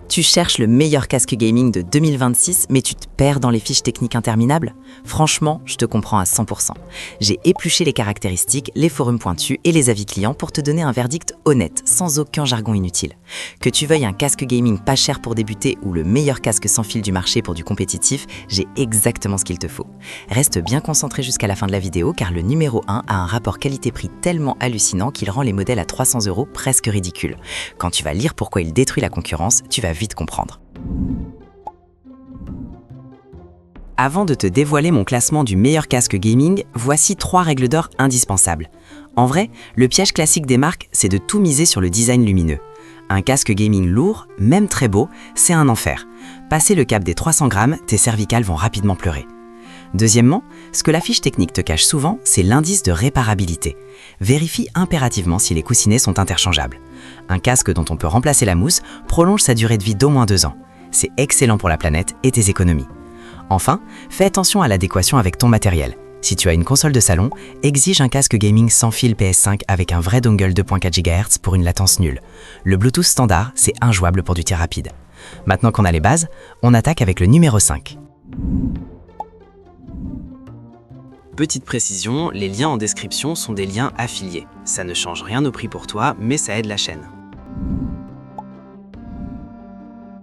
Tu cherches le meilleur casque gaming de 2026, mais tu te perds dans les fiches techniques interminables? Franchement, je te comprends à 100%. J'ai épluché les caractéristiques, les forums pointus et les avis clients pour te donner un verdict honnête, sans aucun jargon inutile. Que tu veuilles un casque gaming pas cher pour débuter ou le meilleur casque sans fil du marché pour du compétitif, j'ai exactement ce qu'il te faut. Reste bien concentré jusqu'à la fin de la vidéo car le numéro 1 a un rapport qualité-prix tellement hallucinant qu'il rend les modèles à 300 € presque ridicules. Quand tu vas lire pourquoi il détruit la concurrence, tu vas vite comprendre. Avant de te dévoiler mon classement du meilleur casque gaming, voici 3 règles d'or indispensables. En vrai, le piège classique des marques, c'est de tout miser sur le design lumineux. Un casque gaming lourd, même très beau, c'est un enfer. Passé le cap des 300 grammes, tes cervicales vont rapidement pleurer. Deuxièmement, ce que la fiche technique te cache souvent, c'est l'indice de réparabilité. Vérifie impérativement si les coussinets sont interchangeables. Un casque dont on peut remplacer la mousse prolonge sa durée de vie d'au moins 2 ans. C'est excellent pour la planète et tes économies. Enfin, fais attention à l'adéquation avec ton matériel. Si tu as une console de salon, exige un casque gaming sans fil PS5 avec un vrai dongle 2.4 GHz pour une latence nulle. Le Bluetooth standard, c'est injouable pour du tir rapide. Maintenant qu'on a les bases, on attaque avec le numéro 5. Petite précision, les liens en description sont des liens affiliés. Ça ne change rien au prix pour toi, mais ça aide la chaîne.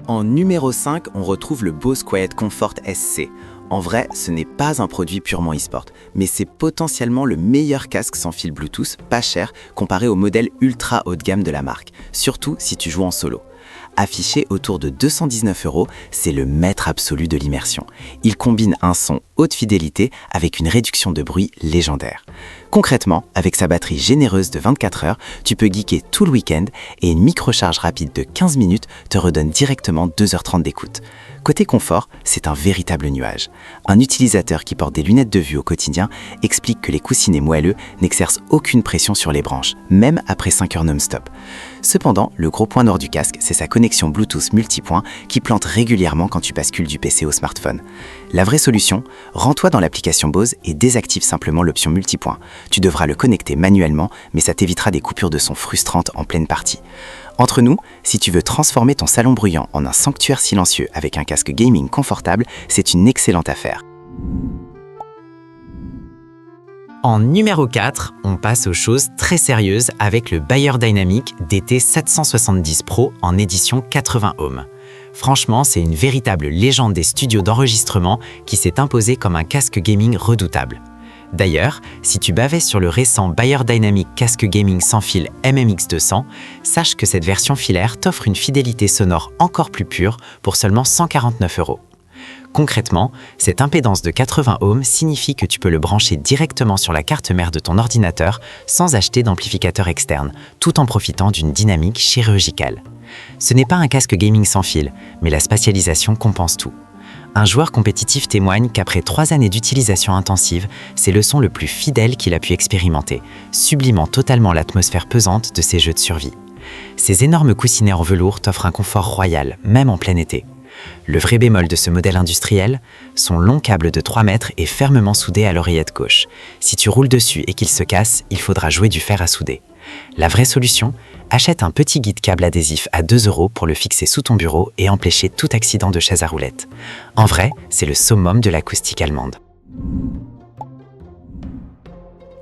En numéro 5, on retrouve le Bose Quiet Comfort SC. En vrai, ce n'est pas un produit purement e-sport, mais c'est potentiellement le meilleur casque sans fil Bluetooth, pas cher, comparé au modèle ultra haut de gamme de la marque, surtout si tu joues en solo. Affiché autour de 219 €, c'est le maître absolu de l'immersion. Il combine un son haute fidélité avec une réduction de bruit légendaire. Concrètement, avec sa batterie généreuse de 24 heures, tu peux geeker tout le week-end et une microcharge rapide de 15 minutes te redonne directement 2h30 d'écoute. Côté confort, c'est un véritable nuage. Un utilisateur qui porte des lunettes de vue au quotidien explique que les coussinets moelleux n'exercent aucune pression sur les branches, même après 5 heures non-stop. Cependant, le gros point noir du casque, c'est sa connexion Bluetooth multipoint qui plante régulièrement quand tu bascules du PC au smartphone. La vraie solution, rends-toi dans l'application Bose et désactive simplement l'option multipoint. Tu devras le connecter manuellement, mais ça t'évitera des coupures de son frustrantes en pleine partie. Entre nous, si tu veux transformer ton salon bruyant en un sanctuaire silencieux avec un casque gaming confortable, c'est une excellente affaire. En numéro 4, on passe aux choses très sérieuses avec le Beyerdynamic DT770 Pro en édition 80 ohms. Franchement, c'est une véritable légende des studios d'enregistrement qui s'est imposée comme un casque gaming redoutable. D'ailleurs, si tu bavais sur le récent Beyerdynamic casque gaming sans fil MMX200, sache que cette version filaire t'offre une fidélité sonore encore plus pure pour seulement 149 €. Concrètement, cette impédance de 80 ohms signifie que tu peux le brancher directement sur la carte mère de ton ordinateur sans acheter d'amplificateur externe, tout en profitant d'une dynamique chirurgicale. Ce n'est pas un casque gaming sans fil, mais la spatialisation compense tout. Un joueur compétitif témoigne qu'après 3 années d'utilisation intensive, c'est le son le plus fidèle qu'il a pu expérimenter, sublimant totalement l'atmosphère pesante de ses jeux de survie. Ces énormes coussinets en velours t'offrent un confort royal, même en plein été. Le vrai bémol de ce modèle industriel, son long câble de 3 mètres est fermement soudé à l'oreillette gauche. Si tu roules dessus et qu'il se casse, il faudra jouer du fer à souder. La vraie solution, achète un petit guide câble adhésif à 2 € pour le fixer sous ton bureau et empêcher tout accident de chaise à roulettes. En vrai, c'est le summum de l'acoustique allemande.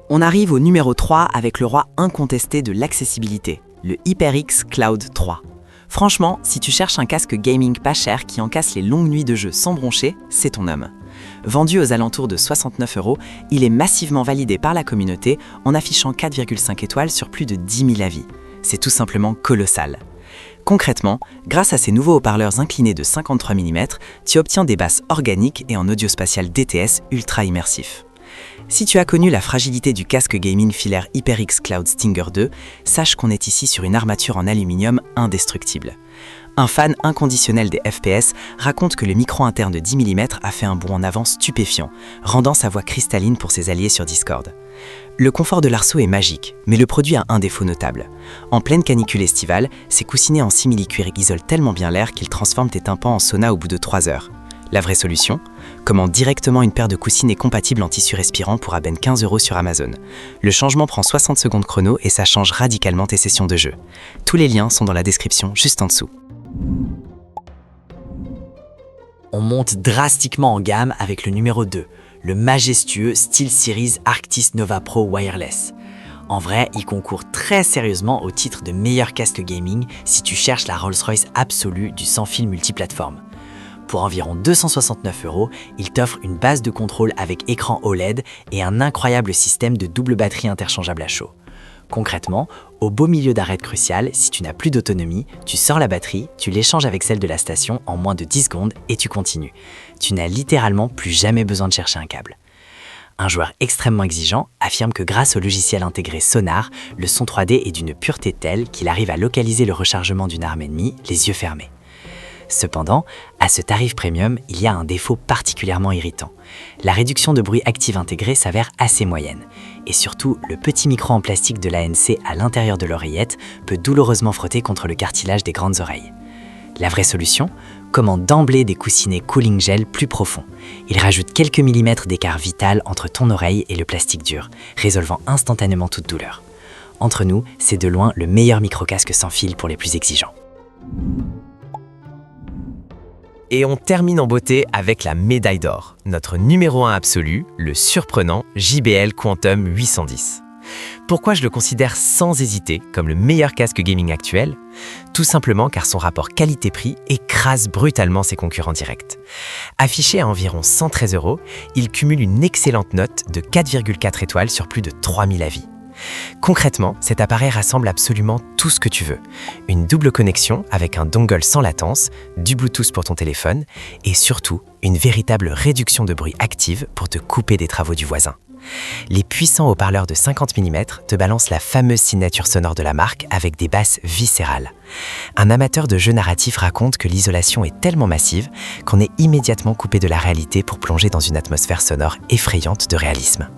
On arrive au numéro 3 avec le roi incontesté de l'accessibilité, le HyperX Cloud 3. Franchement, si tu cherches un casque gaming pas cher qui encasse les longues nuits de jeu sans broncher, c'est ton homme. Vendu aux alentours de 69 €, il est massivement validé par la communauté en affichant 4,5 étoiles sur plus de 10 000 avis. C'est tout simplement colossal. Concrètement, grâce à ces nouveaux haut-parleurs inclinés de 53 mm, tu obtiens des basses organiques et en audio spatial DTS ultra immersif. Si tu as connu la fragilité du casque gaming filaire HyperX Cloud Stinger 2, sache qu'on est ici sur une armature en aluminium indestructible. Un fan inconditionnel des FPS raconte que le micro interne de 10 mm a fait un bond en avant stupéfiant, rendant sa voix cristalline pour ses alliés sur Discord. Le confort de l'arceau est magique, mais le produit a un défaut notable. En pleine canicule estivale, ces coussinets en simili-cuir isolent tellement bien l'air qu'ils transforment tes tympans en sauna au bout de 3 heures. La vraie solution ? Commande directement une paire de coussinets compatibles en tissu respirant pour à peine 15 € sur Amazon. Le changement prend 60 secondes chrono et ça change radicalement tes sessions de jeu. Tous les liens sont dans la description juste en dessous. On monte drastiquement en gamme avec le numéro 2, le majestueux SteelSeries Arctis Nova Pro Wireless. En vrai, il concourt très sérieusement au titre de meilleur casque gaming si tu cherches la Rolls-Royce absolue du sans-fil multiplateforme. Pour environ 269 €, il t'offre une base de contrôle avec écran OLED et un incroyable système de double batterie interchangeable à chaud. Concrètement, au beau milieu d'arrêt crucial, si tu n'as plus d'autonomie, tu sors la batterie, tu l'échanges avec celle de la station en moins de 10 secondes et tu continues. Tu n'as littéralement plus jamais besoin de chercher un câble. Un joueur extrêmement exigeant affirme que grâce au logiciel intégré Sonar, le son 3D est d'une pureté telle qu'il arrive à localiser le rechargement d'une arme ennemie les yeux fermés. Cependant, à ce tarif premium, il y a un défaut particulièrement irritant. La réduction de bruit active intégrée s'avère assez moyenne. Et surtout, le petit micro en plastique de l'ANC à l'intérieur de l'oreillette peut douloureusement frotter contre le cartilage des grandes oreilles. La vraie solution ? Commande d'emblée des coussinets cooling gel plus profonds. Ils rajoutent quelques millimètres d'écart vital entre ton oreille et le plastique dur, résolvant instantanément toute douleur. Entre nous, c'est de loin le meilleur micro-casque sans fil pour les plus exigeants. Et on termine en beauté avec la médaille d'or, notre numéro 1 absolu, le surprenant JBL Quantum 810. Pourquoi je le considère sans hésiter comme le meilleur casque gaming actuel ? Tout simplement car son rapport qualité-prix écrase brutalement ses concurrents directs. Affiché à environ 113 €, il cumule une excellente note de 4,4 étoiles sur plus de 3000 avis. Concrètement, cet appareil rassemble absolument tout ce que tu veux. Une double connexion avec un dongle sans latence, du Bluetooth pour ton téléphone et surtout une véritable réduction de bruit active pour te couper des travaux du voisin. Les puissants haut-parleurs de 50 mm te balancent la fameuse signature sonore de la marque avec des basses viscérales. Un amateur de jeux narratifs raconte que l'isolation est tellement massive qu'on est immédiatement coupé de la réalité pour plonger dans une atmosphère sonore effrayante de réalisme.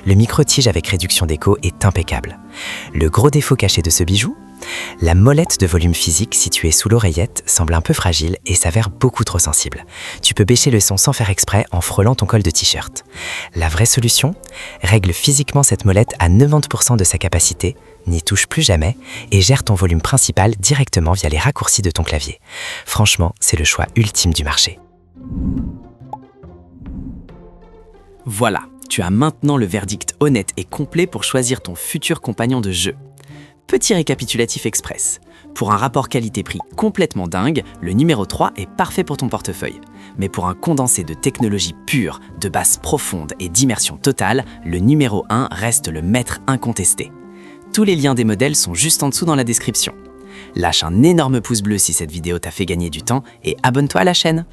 Le micro-tige avec réduction d'écho est impeccable. Le gros défaut caché de ce bijou ? La molette de volume physique située sous l'oreillette semble un peu fragile et s'avère beaucoup trop sensible. Tu peux bêcher le son sans faire exprès en frôlant ton col de t-shirt. La vraie solution ? Règle physiquement cette molette à 90% de sa capacité, n'y touche plus jamais et gère ton volume principal directement via les raccourcis de ton clavier. Franchement, c'est le choix ultime du marché. Voilà, tu as maintenant le verdict honnête et complet pour choisir ton futur compagnon de jeu. Petit récapitulatif express. Pour un rapport qualité-prix complètement dingue, le numéro 3 est parfait pour ton portefeuille. Mais pour un condensé de technologie pure, de basse profonde et d'immersion totale, le numéro 1 reste le maître incontesté. Tous les liens des modèles sont juste en dessous dans la description. Lâche un énorme pouce bleu si cette vidéo t'a fait gagner du temps et abonne-toi à la chaîne.